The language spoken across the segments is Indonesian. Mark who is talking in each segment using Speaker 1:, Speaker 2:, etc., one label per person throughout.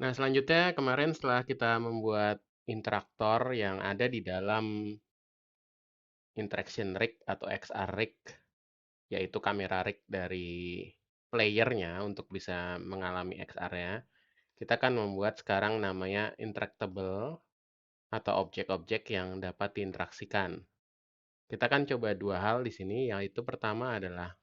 Speaker 1: Nah, selanjutnya kemarin setelah kita membuat interaktor yang ada di dalam interaction rig atau XR rig, yaitu kamera rig dari playernya untuk bisa mengalami XR-nya, kita kan membuat sekarang namanya interactable atau objek-objek yang dapat diinteraksikan. Kita kan coba dua hal di sini, yaitu pertama adalah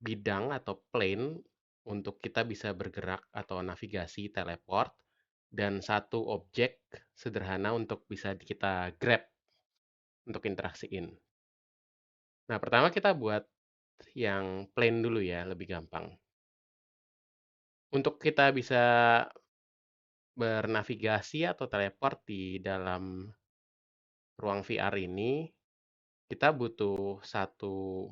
Speaker 1: bidang atau plane untuk kita bisa bergerak atau navigasi teleport, dan satu objek sederhana untuk bisa kita grab untuk interaksiin. Nah, pertama kita buat yang plane dulu ya, lebih gampang. Untuk kita bisa bernavigasi atau teleport di dalam ruang VR ini, kita butuh satu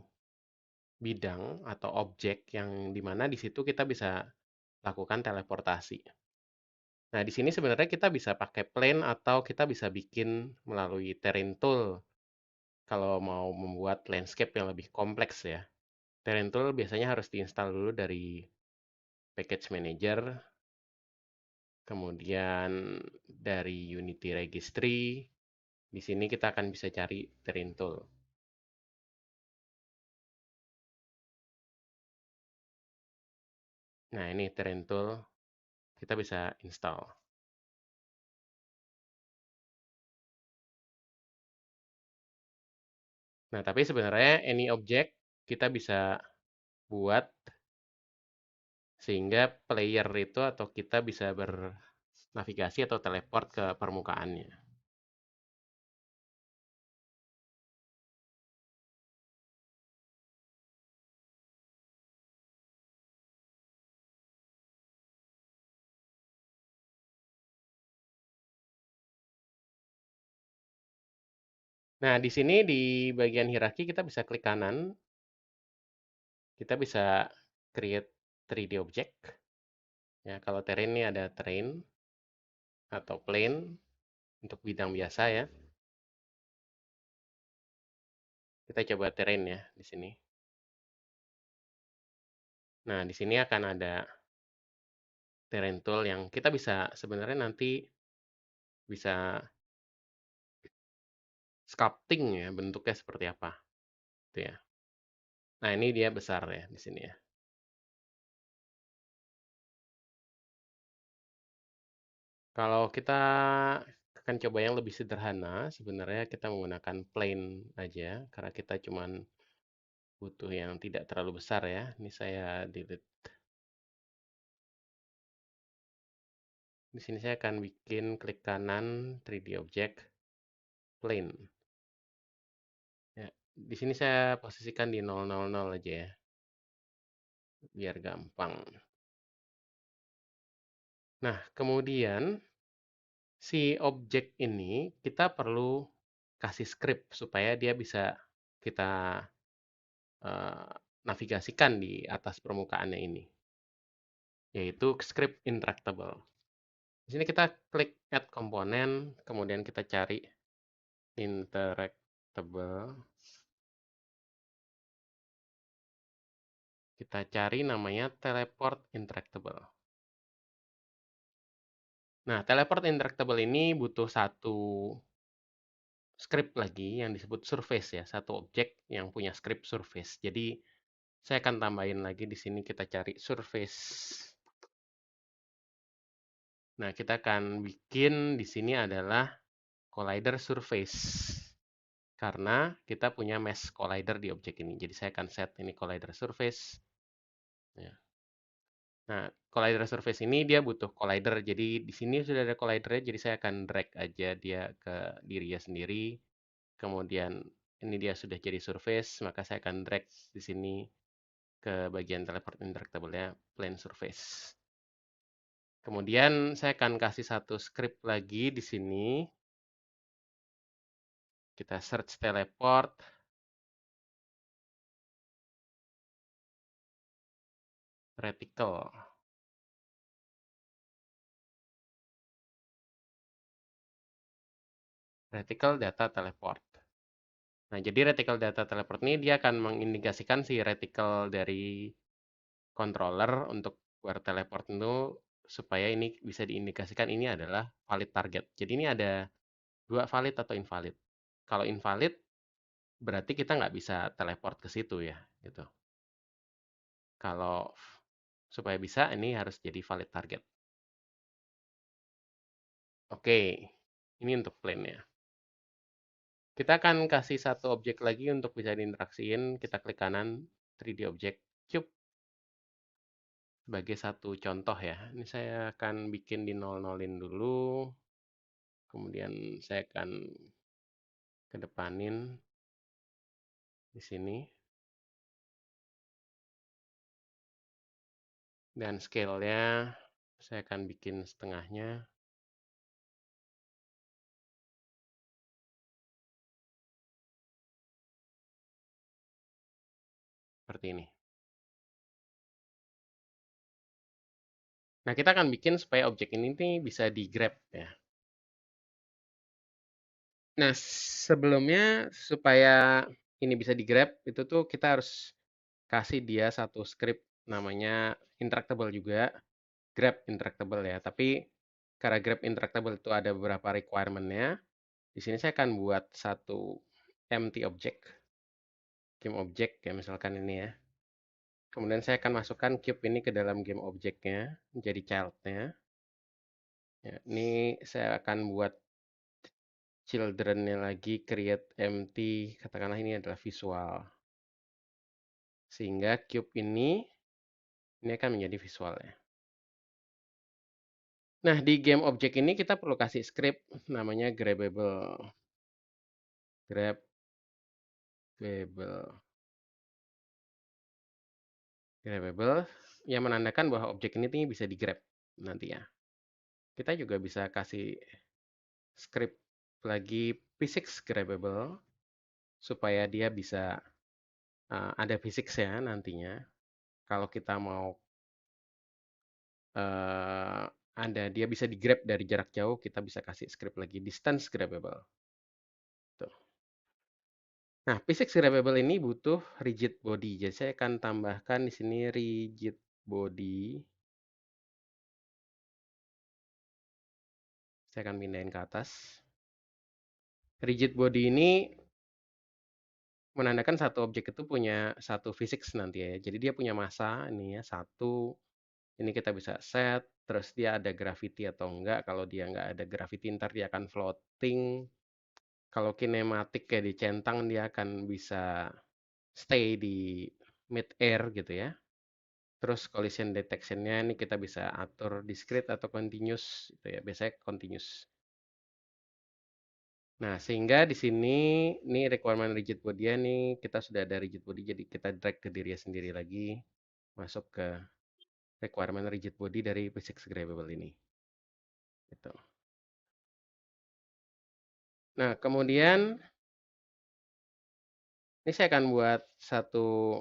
Speaker 1: bidang atau objek yang dimana di situ kita bisa lakukan teleportasi. Nah, di sini sebenarnya kita bisa pakai plane atau kita bisa bikin melalui terrain tool kalau mau membuat landscape yang lebih kompleks ya. Terrain tool biasanya harus diinstal dulu dari package manager, kemudian dari Unity Registry. Di sini kita akan bisa cari terrain tool. Nah, ini terrain tool kita bisa install. Nah, tapi sebenarnya any object kita bisa buat sehingga player itu atau kita bisa bernavigasi atau teleport ke permukaannya. Nah, di sini di bagian hierarki kita bisa klik kanan, kita bisa create 3D object. Ya, kalau terrain ini ada terrain atau plane untuk bidang biasa ya. Kita coba terrain ya di sini. Nah, di sini akan ada terrain tool yang kita bisa sebenarnya nanti bisa sculpting ya bentuknya seperti apa. Gitu ya. Nah, ini dia besar ya di sini ya. Kalau kita akan coba yang lebih sederhana, sebenarnya kita menggunakan plane aja karena kita cuman butuh yang tidak terlalu besar ya. Ini saya delete. Di sini saya akan bikin klik kanan 3D object plane. Ya, di sini saya posisikan di 000 aja ya, biar gampang. Nah, kemudian si objek ini kita perlu kasih script supaya dia bisa kita eh, navigasikan di atas permukaannya ini, yaitu script interactable. Di sini kita klik add komponen, kemudian kita cari interactable. Kita cari namanya teleport interactable. Nah, teleport interactable ini butuh satu script lagi yang disebut surface ya, satu objek yang punya script surface. Jadi saya akan tambahin lagi di sini kita cari surface. Nah, kita akan bikin di sini adalah collider surface. Karena kita punya mesh collider di objek ini. Jadi saya akan set ini collider surface. Ya. Nah, collider surface ini dia butuh collider. Jadi di sini sudah ada collidernya, jadi saya akan drag aja dia ke dirinya sendiri. Kemudian ini dia sudah jadi surface, maka saya akan drag di sini ke bagian teleport interactable-nya plane surface. Kemudian saya akan kasih satu script lagi di sini. Kita search teleport. Reticle. Reticle data teleport. Nah, jadi reticle data teleport ini dia akan mengindikasikan si reticle dari controller untuk Where teleport itu supaya ini bisa diindikasikan ini adalah valid target. Jadi ini ada dua valid atau invalid. Kalau invalid berarti kita nggak bisa teleport ke situ ya, gitu. Kalau supaya bisa ini harus jadi valid target. Oke, ini untuk plan-nya. Kita akan kasih satu objek lagi untuk bisa diinteraksiin. Kita klik kanan 3D Object Cube sebagai satu contoh ya. Ini saya akan bikin di 00-in dulu. Kemudian saya akan kedepanin di sini. Dan scale-nya saya akan bikin setengahnya. Seperti ini. Nah, kita akan bikin supaya objek ini nih bisa di-grab ya. Nah, sebelumnya supaya ini bisa di-grab, itu tuh kita harus kasih dia satu script namanya interactable juga, grab interactable ya. Tapi karena grab interactable itu ada beberapa requirement-nya, di sini saya akan buat satu empty object, game object ya misalkan ini ya. Kemudian saya akan masukkan cube ini ke dalam game object-nya, menjadi child-nya. Ya, ini saya akan buat children-nya lagi, create empty, katakanlah ini adalah visual. Sehingga cube ini akan menjadi visualnya. Nah, di game object ini kita perlu kasih script namanya grabbable. Grabbable yang menandakan bahwa objek ini bisa di-grab nanti ya. Kita juga bisa kasih script lagi physics grabbable supaya dia bisa ada physics ya nantinya. Kalau kita mau ada dia bisa di-grab dari jarak jauh, kita bisa kasih script lagi distance grabbable. Tuh. Nah, physics grabbable ini butuh rigid body. Jadi saya akan tambahkan di sini rigid body. Saya akan pindahin ke atas. Rigid body ini menandakan satu objek itu punya satu physics nanti ya. Jadi dia punya massa ini ya, satu. Ini kita bisa set, terus dia ada gravity atau enggak. Kalau dia enggak ada gravity, ntar dia akan floating. Kalau kinematik kayak dicentang, dia akan bisa stay di mid-air gitu ya. Terus collision detection-nya ini kita bisa atur discrete atau continuous gitu ya. Biasanya continuous. Nah, sehingga di sini nih requirement rigid body nih kita sudah ada rigid body jadi kita drag ke diri sendiri lagi masuk ke requirement rigid body dari physics grabbable ini. Gitu. Nah, kemudian ini saya akan buat satu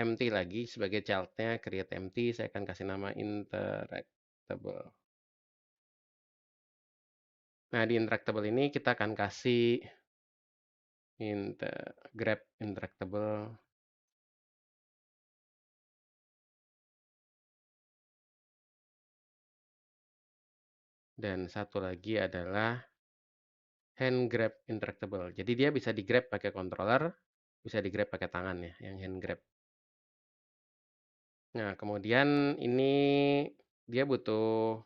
Speaker 1: empty lagi sebagai child-nya create empty, saya akan kasih nama interactable. Nah, di interactable ini kita akan kasih grab interactable dan satu lagi adalah hand grab interactable. Jadi dia bisa di grab pakai controller, bisa di grab pakai tangan ya, yang hand grab. Nah, kemudian ini dia butuh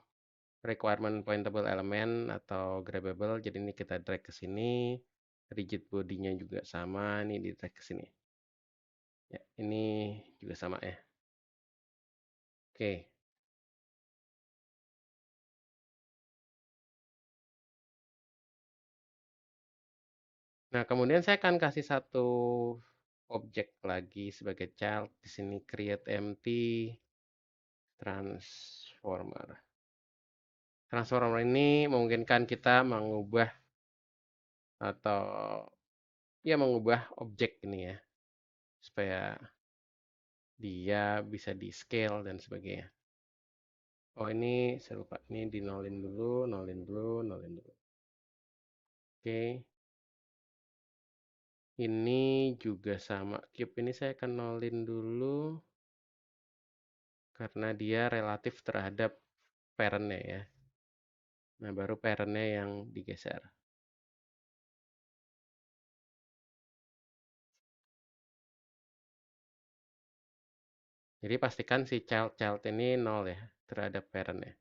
Speaker 1: requirement pointable element atau grabbable. Jadi ini kita drag ke sini. Rigid bodinya juga sama, ini di drag ke sini. Ya, ini juga sama ya. Oke. Nah, kemudian saya akan kasih satu objek lagi sebagai child di sini create empty transformer. Transformer ini memungkinkan kita mengubah atau ya mengubah objek ini ya supaya dia bisa di scale dan sebagainya. Oh ini saya lupa ini di nolin dulu, nolin dulu, nolin dulu. Oke. Ini juga sama cube ini saya akan nolin dulu. karena dia relatif terhadap parent-nya ya. Nah, baru parent-nya yang digeser. Jadi pastikan si child ini 0 ya terhadap parent-nya.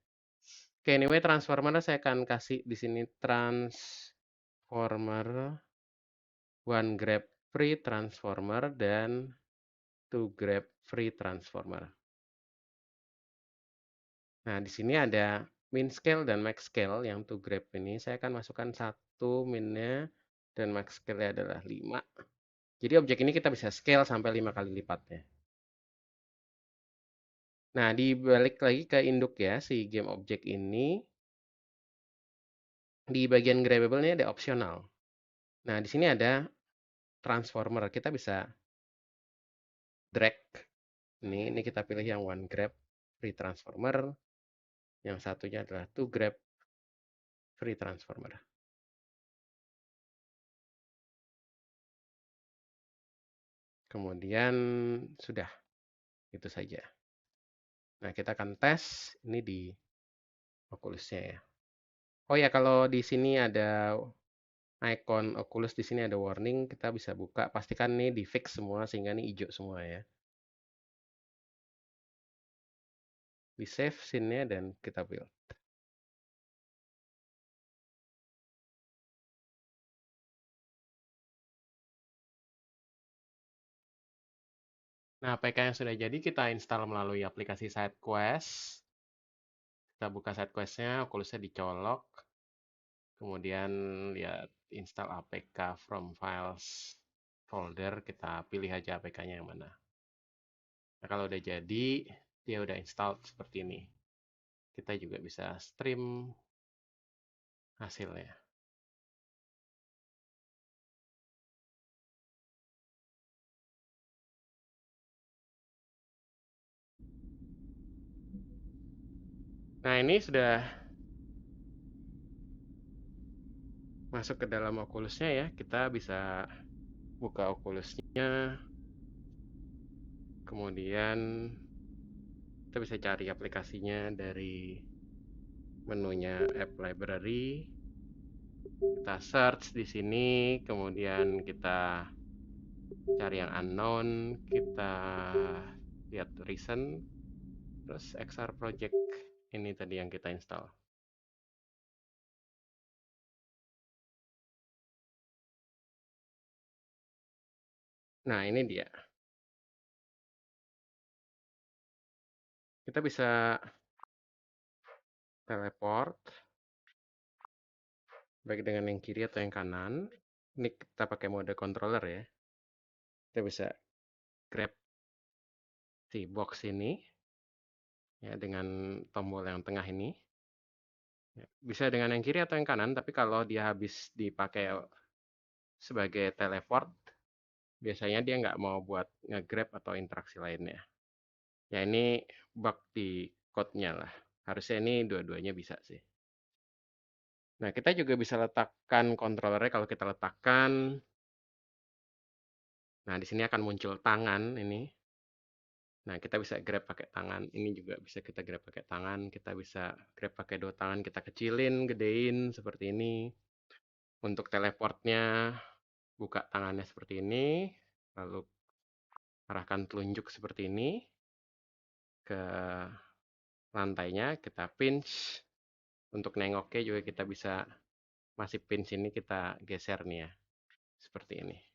Speaker 1: Oke, anyway transformer saya akan kasih di sini transformer one grab free transformer dan two grab free transformer. Nah, di sini ada min scale dan max scale yang two grab ini. Saya akan masukkan 1 minnya dan max scale-nya adalah 5. Jadi objek ini kita bisa scale sampai 5 kali lipatnya. Nah, dibalik lagi ke induk ya, si game object ini. Di bagian grabbable ini ada opsional. Nah, di sini ada transformer. Kita bisa drag. Ini kita pilih yang one grab free transformer. Yang satunya adalah two grab free transformer. Kemudian sudah, itu saja. Nah, kita akan tes ini di Oculusnya ya. Oh ya, kalau di sini ada icon Oculus, di sini ada warning, kita bisa buka. Pastikan nih di fix semua sehingga ini hijau semua ya. Di save scene-nya dan kita build. Nah, APK yang sudah jadi kita install melalui aplikasi SideQuest. Kita buka SideQuest-nya, Oculusnya dicolok. Kemudian lihat install APK from files folder, kita pilih aja APK-nya yang mana. Nah, kalau udah jadi, dia udah install seperti ini. Kita juga bisa stream hasilnya. Nah, ini sudah masuk ke dalam Oculusnya ya. Kita bisa buka Oculusnya. Kemudian kita bisa cari aplikasinya dari menunya App Library. Kita search di sini, kemudian kita cari yang unknown, kita lihat recent, terus XR project ini tadi yang kita install. Nah, ini dia. Kita bisa teleport baik dengan yang kiri atau yang kanan. Ini kita pakai mode controller ya. Kita bisa grab si box ini ya dengan tombol yang tengah ini. Ya, bisa dengan yang kiri atau yang kanan, tapi kalau dia habis dipakai sebagai teleport, biasanya dia nggak mau buat nge-grab atau interaksi lainnya. Ya ini bug di code-nya lah. Harusnya ini dua-duanya bisa sih. Nah, kita juga bisa letakkan controllernya kalau kita letakkan. Nah, di sini akan muncul tangan ini. Nah, kita bisa grab pakai tangan. Ini juga bisa kita grab pakai tangan. Kita bisa grab pakai dua tangan. Kita kecilin, gedein seperti ini. Untuk teleportnya, buka tangannya seperti ini. Lalu arahkan telunjuk seperti ini ke lantainya. Kita pinch. Untuk nengoknya juga kita bisa masih pinch ini kita geser nih ya. Seperti ini.